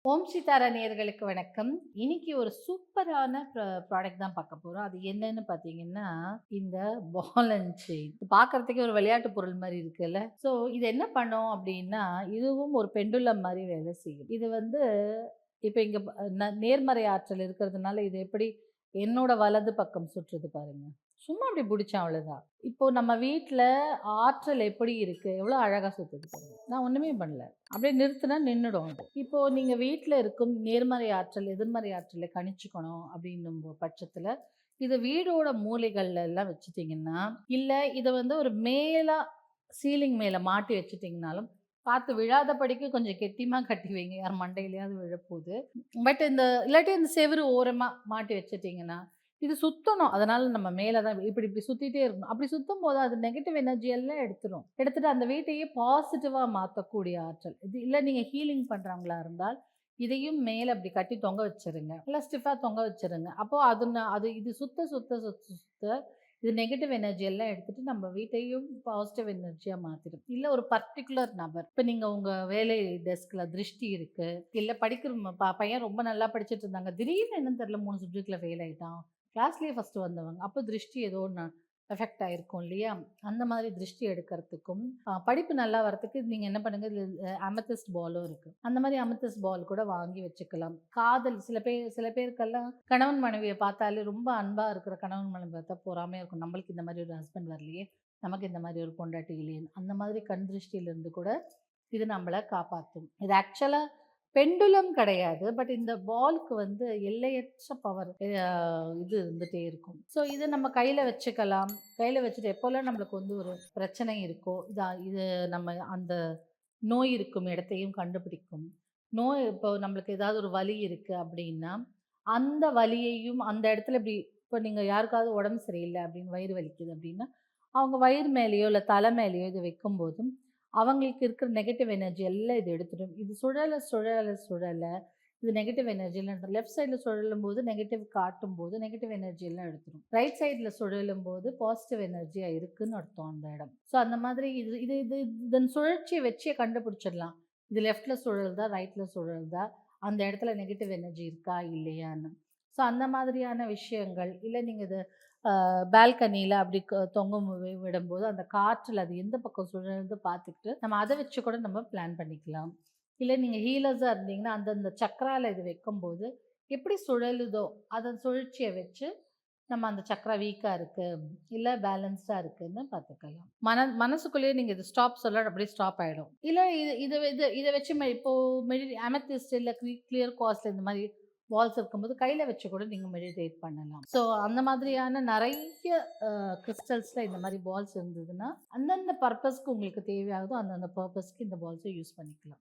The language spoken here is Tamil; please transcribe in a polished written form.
ஓம் சித்தாரா நேயர்களுக்கு வணக்கம். இன்னைக்கு ஒரு சூப்பரான ப்ராடக்ட் தான் பார்க்க போறோம். அது என்னன்னு பார்த்தீங்கன்னா, இந்த பால் அண்ட் செயின். பார்க்கறதுக்கே ஒரு விளையாட்டு பொருள் மாரி இருக்குல்ல. ஸோ இது என்ன பண்ணும் அப்டின்னா, இதுவும் ஒரு பெண்டுலம் மாரி வேலை செய்யும். இது வந்து இப்ப இங்க நேர்மறை ஆற்றல் இருக்கிறதுனால இது எப்படி என்னோட வலது பக்கம் சுற்றுது பாருங்க. சும்மா அப்படி பிடிச்சேன் அவ்வளோதான். இப்போ நம்ம வீட்ல ஆற்றல் எப்படி இருக்கு? எவ்வளோ அழகா சுத்துது பாருங்க. நான் ஒண்ணுமே பண்ணல. அப்படியே நிறுத்துனா நின்னுடும் அது. இப்போ நீங்க வீட்ல இருக்கும் நேர்மறை ஆற்றல், எதிர்மறை ஆற்றலை கணிச்சுக்கணும் அப்படின்னும் பட்சத்துல, இத வீடோட மூலைகள்ல எல்லாம் வச்சுட்டீங்கன்னா, இல்ல இத வந்து ஒரு மேலா சீலிங் மேல மாட்டி வச்சுட்டீங்கனாலும், பார்த்து விழாதபடிக்கு கொஞ்சம் கெட்டியமா கட்டி வைங்க. யார் மண்டையிலயாவது விழப்போது. பட் இந்த இல்லாட்டி இந்த செவுரு ஓரமா மாட்டி வச்சுட்டீங்கன்னா, இது சுத்தணும். அதனால நம்ம மேல தான் இப்படி இப்படி சுத்திட்டே இருக்கணும். அப்படி சுத்தும்போது அது நெகட்டிவ் எனர்ஜி எல்லாம் எடுத்துரும். எடுத்துட்டு அந்த வீட்டையே பாசிட்டிவா மாத்தக்கூடிய ஆற்றல். இது இல்ல நீங்க ஹீலிங் பண்றவங்களா இருந்தால், இதையும் மேல அப்படி கட்டி தொங்க வச்சுருங்க. நல்லா ஸ்டிஃபா தொங்க வச்சுருங்க. அப்போ அது இது சுத்த சுத்த சுத்த சுத்த இது நெகட்டிவ் எனர்ஜி எல்லாம் எடுத்துட்டு நம்ம வீட்டையும் பாசிட்டிவ் எனர்ஜியா மாத்திடும். இல்ல ஒரு பர்ட்டிகுலர் நபர். இப்ப நீங்க உங்க வேலை டெஸ்க்ல திருஷ்டி இருக்கு. இல்ல படிக்கிற பையன் ரொம்ப நல்லா படிச்சுட்டு இருந்தாங்க. திடீர்னு என்னன்னு தெரியல 3 சப்ஜெக்ட்ல ஃபெயில் ஆயிட்டான். கிளாஸ்லயே ஃபர்ஸ்ட் வந்தவங்க. அப்போ திருஷ்டி ஏதோ ஒண்ணு எஃபெக்ட் ஆயிருக்கும் இல்லையா? அந்த மாதிரி திருஷ்டி எடுக்கிறதுக்கும், படிப்பு நல்லா வரதுக்கு நீங்க என்ன பண்ணுங்க, இதுல அமெத்திஸ்ட் பாலும் இருக்கு. அந்த மாதிரி அமெத்திஸ்ட் பால் கூட வாங்கி வச்சுக்கலாம். காதல் சில பேருக்கெல்லாம் கணவன் மனைவியை பார்த்தாலே ரொம்ப அன்பா இருக்கிற கணவன் மனைவி பார்த்தா பொறாமையா இருக்கும். நம்மளுக்கு இந்த மாதிரி ஒரு ஹஸ்பண்ட் வரலையே, நமக்கு இந்த மாதிரி ஒரு பொண்டாட்டி இல்லையே. அந்த மாதிரி கண் திருஷ்டியிலிருந்து கூட இது நம்மள காப்பாத்தும். இது ஆக்சுவலா பெண்டுலம் கிடையாது. பட் இந்த பாலுக்கு வந்து எல்லையற்ற பவர் இது இருந்துட்டே இருக்கும். ஸோ இத நம்ம கையில வச்சுக்கலாம். கையில வச்சுட்டு எப்போலாம் நம்மளுக்கு வந்து ஒரு பிரச்சனை இருக்கோ, இது நம்ம அந்த நோய் இருக்கும் இடத்தையும் கண்டுபிடிக்கும். நோய் இப்போ நம்மளுக்கு ஏதாவது ஒரு வலி இருக்கு அப்படின்னா, அந்த வலியையும் அந்த இடத்துல இப்படி இப்போ நீங்க யாருக்காவது உடம்பு சரியில்ல அப்படின்னு வயிறு வலிக்குது அப்படின்னா, அவங்க வயிறு மேலேயோ இல்ல தலை மேலேயோ இத வைக்கும்போதும், அவங்களுக்கு இருக்கிற நெகட்டிவ் எனர்ஜி எல்லாம் இது எடுத்துடும். இது சுழல சுழல சுழல இது நெகட்டிவ் எனர்ஜிலாம் எடுத்துரும். லெஃப்ட் சைட்ல சுழலும்போது நெகட்டிவ் காட்டும்போது நெகட்டிவ் எனர்ஜி எல்லாம் எடுத்துரும். ரைட் சைட்ல சுழலும்போது பாசிட்டிவ் எனர்ஜியா இருக்குன்னு அர்த்தம் அந்த இடம். ஸோ அந்த மாதிரி இது இது இது இதன் சுழற்சிய வச்சே கண்டுபிடிச்சிடலாம். இது லெஃப்ட்ல சுழலுதா, ரைட்ல சுழலுதா, அந்த இடத்துல நெகட்டிவ் எனர்ஜி இருக்கா இல்லையான்னு. ஸோ அந்த மாதிரியான விஷயங்கள், இல்ல நீங்க இத பால்கனியில அப்படி தொங்க விடும்போது அந்த காற்றுல அது எந்த பக்கம் சுழலுது பார்த்துக்கிட்டு, நம்ம அத வச்சு கூட நம்ம பிளான் பண்ணிக்கலாம். இல்ல நீங்க ஹீலர்ஸா இருந்தீங்கன்னா, அந்தந்த சக்ரால இது வைக்கும்போது, எப்படி சுழலுதோ, அதன் சுழற்சிய வச்சு நம்ம அந்த சக்ரா வீக்கா இருக்கு, இல்ல பேலன்ஸ்டா இருக்குன்னு பார்த்துக்கலாம். மனசுக்குள்ளேயே நீங்க இது ஸ்டாப் சொல்ல அப்படியே ஸ்டாப் ஆயிடும். இல்ல இது இத இத இத வச்சு இப்போ அமெத்திஸ்ட் இல்ல கிளியர் குவார்ட்ஸ் இந்த மாரி பால்ஸ் இருக்கும்போது கையில வச்சு கூட நீங்க மெடிடேட் பண்ணலாம். ஸோ அந்த மாதிரியான நெறைய கிறிஸ்டல்ஸ்ல இந்த மாரி பால்ஸ் இருந்ததுன்னா, அந்தந்த பர்ப்பஸ்க்கு உங்களுக்கு தேவையாகுதோ அந்தந்த பர்ப்பஸ்க்கு இந்த பால்ஸ யூஸ் பண்ணிக்கலாம்.